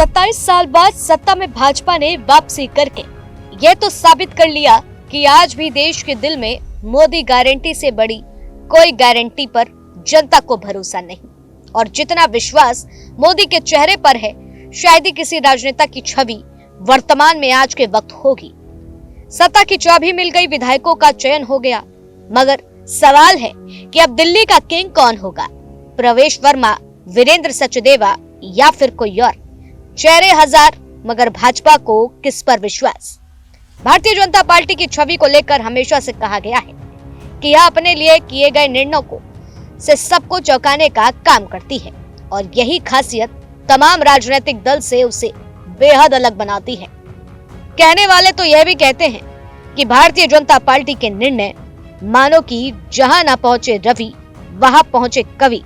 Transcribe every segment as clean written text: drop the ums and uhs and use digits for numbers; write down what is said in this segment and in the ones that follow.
27 साल बाद सत्ता में भाजपा ने वापसी करके ये तो साबित कर लिया कि आज भी देश के दिल में मोदी गारंटी से बड़ी कोई गारंटी पर जनता को भरोसा नहीं। और जितना विश्वास मोदी के चेहरे पर है, शायद ही किसी राजनेता की छवि वर्तमान में आज के वक्त होगी। सत्ता की चाबी मिल गई, विधायकों का चयन हो गया, मगर सवाल है कि अब दिल्ली का किंग कौन होगा? प्रवेश वर्मा, वीरेंद्र सचदेवा या फिर कोई और? चेहरे हजार, मगर भाजपा को किस पर विश्वास? भारतीय जनता पार्टी की छवि को लेकर हमेशा से कहा गया है कि यह अपने लिए किए गए निर्णयों को से सबको चौंकाने का काम करती है, और यही खासियत तमाम राजनीतिक दल से उसे बेहद अलग बनाती है। कहने वाले तो यह भी कहते हैं कि भारतीय जनता पार्टी के निर्णय मानो कि जहां ना पहुंचे रवि वहां पहुंचे कवि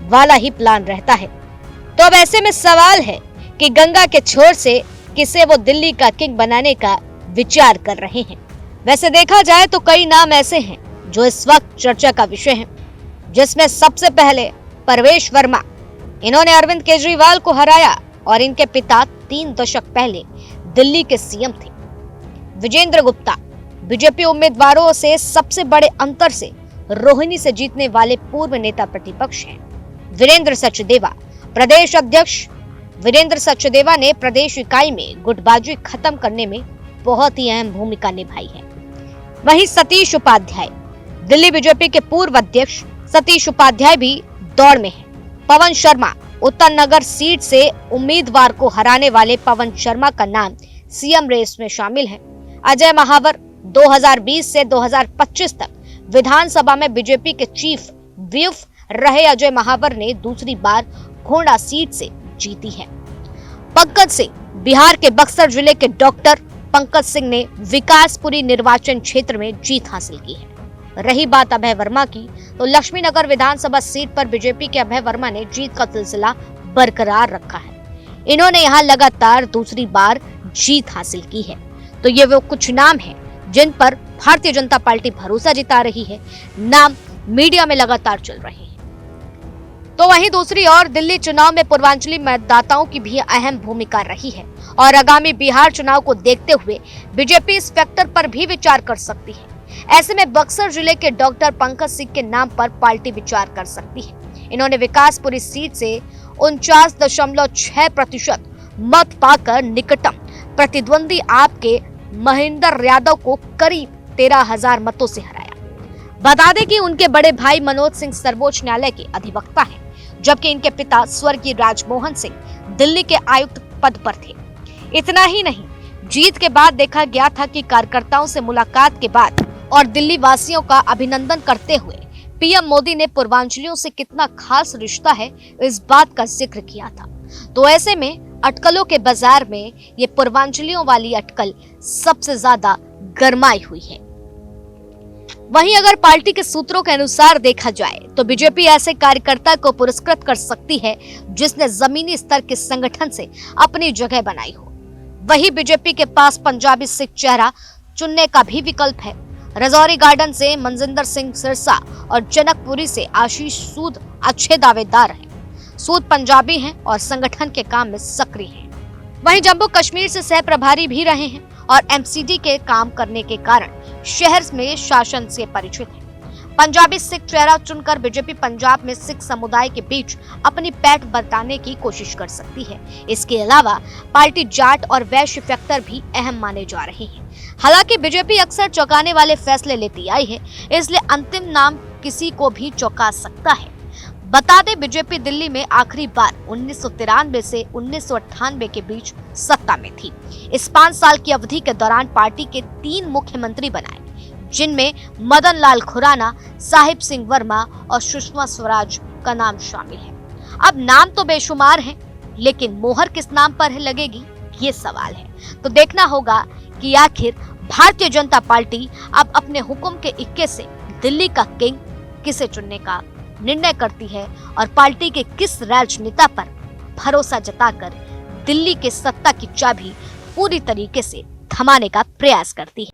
वाला ही प्लान रहता है। तो अब ऐसे में सवाल है कि गंगा के छोर से किसे वो दिल्ली का किंग बनाने का विचार कर रहे हैं। वैसे देखा जाए तो कई नाम ऐसे हैं जो इस वक्त चर्चा का विषय हैं, जिसमें सबसे पहले प्रवेश वर्मा। इन्होंने अरविंद केजरीवाल को हराया और इनके पिता 3 दशक पहले दिल्ली के सीएम थे। विजेंद्र गुप्ता बीजेपी उम्मीदवारों से सबसे बड़े अंतर से रोहिणी से जीतने वाले पूर्व नेता प्रतिपक्ष हैं। वीरेंद्र सचदेवा प्रदेश अध्यक्ष। वीरेंद्र सचदेवा ने प्रदेश इकाई में गुटबाजी खत्म करने में बहुत ही अहम भूमिका निभाई है। वहीं सतीश उपाध्याय, दिल्ली बीजेपी के पूर्व अध्यक्ष सतीश उपाध्याय भी दौड़ में हैं। पवन शर्मा, उत्तर नगर सीट से उम्मीदवार को हराने वाले पवन शर्मा का नाम सीएम रेस में शामिल है। अजय महावर 2020 से 2025 तक विधानसभा में बीजेपी के चीफ व्हिप रहे अजय महावर ने दूसरी बार गोंडा सीट से जीती है। पंकज सिंह, बिहार के बक्सर जिले के डॉक्टर पंकज सिंह ने विकासपुरी निर्वाचन क्षेत्र में जीत हासिल की है। रही बात अभय वर्मा की, तो लक्ष्मी नगर विधानसभा सीट पर बीजेपी के अभय वर्मा ने जीत का सिलसिला बरकरार रखा है। इन्होंने यहां लगातार दूसरी बार जीत हासिल की है। तो ये वो कुछ नाम हैं जिन पर भारतीय जनता पार्टी भरोसा जता रही है, नाम मीडिया में लगातार चल रहे हैं। तो वहीं दूसरी ओर दिल्ली चुनाव में पूर्वांचली मतदाताओं की भी अहम भूमिका रही है, और आगामी बिहार चुनाव को देखते हुए बीजेपी इस फैक्टर पर भी विचार कर सकती है। ऐसे में बक्सर जिले के डॉक्टर पंकज सिंह के नाम पर पार्टी विचार कर सकती है। इन्होंने विकासपुरी सीट से 49.6% मत पाकर निकटतम प्रतिद्वंदी आपके महेंद्र यादव को करीब 13,000 मतों से हराया। बता दें कि उनके बड़े भाई मनोज सिंह सर्वोच्च न्यायालय के अधिवक्ता हैं, जबकि इनके पिता स्वर्गीय राजमोहन सिंह दिल्ली के आयुक्त पद पर थे। इतना ही नहीं, जीत के बाद देखा गया था कि कार्यकर्ताओं से मुलाकात के बाद और दिल्ली वासियों का अभिनंदन करते हुए पीएम मोदी ने पूर्वांचलियों से कितना खास रिश्ता है, इस बात का जिक्र किया था। तो ऐसे में अटकलों के बाजार में ये पूर्वांचलियों वाली अटकल सबसे ज्यादा गरमाई हुई है। वहीं अगर पार्टी के सूत्रों के अनुसार देखा जाए तो बीजेपी ऐसे कार्यकर्ता को पुरस्कृत कर सकती है जिसने जमीनी स्तर के संगठन से अपनी जगह बनाई हो। वहीं बीजेपी के पास पंजाबी सिख चेहरा चुनने का भी विकल्प है। रजौरी गार्डन से मनजिंदर सिंह सिरसा और जनकपुरी से आशीष सूद अच्छे दावेदार हैं। सूद पंजाबी हैं और संगठन के काम में सक्रिय हैं। वहीं जम्मू कश्मीर से सह प्रभारी भी रहे हैं और एमसीडी के काम करने के कारण शहर में शासन से परिचित है। पंजाबी सिख चेहरा चुनकर बीजेपी पंजाब में सिख समुदाय के बीच अपनी पैठ बरताने की कोशिश कर सकती है। इसके अलावा पार्टी जाट और वैश्य फैक्टर भी अहम माने जा रहे हैं। हालांकि बीजेपी अक्सर चौंकाने वाले फैसले लेती आई है, इसलिए अंतिम नाम किसी को भी चौंका सकता है। बता दें, बीजेपी दिल्ली में आखिरी बार 1993 से 1998 के बीच सत्ता में थी। इस 5 साल की अवधि के दौरान पार्टी के 3 मुख्यमंत्री बनाए, जिनमें मदन लाल खुराना, साहिब सिंह वर्मा और सुषमा स्वराज का नाम शामिल है। अब नाम तो बेशुमार हैं, लेकिन मोहर किस नाम पर लगेगी, ये सवाल है। तो देखना होगा कि आखिर भारतीय जनता पार्टी अब अपने हुक्म के इक्के से दिल्ली का किंग किसे चुनने का निर्णय करती है, और पार्टी के किस राजनेता पर भरोसा जताकर दिल्ली के सत्ता की चाबी पूरी तरीके से थमाने का प्रयास करती है।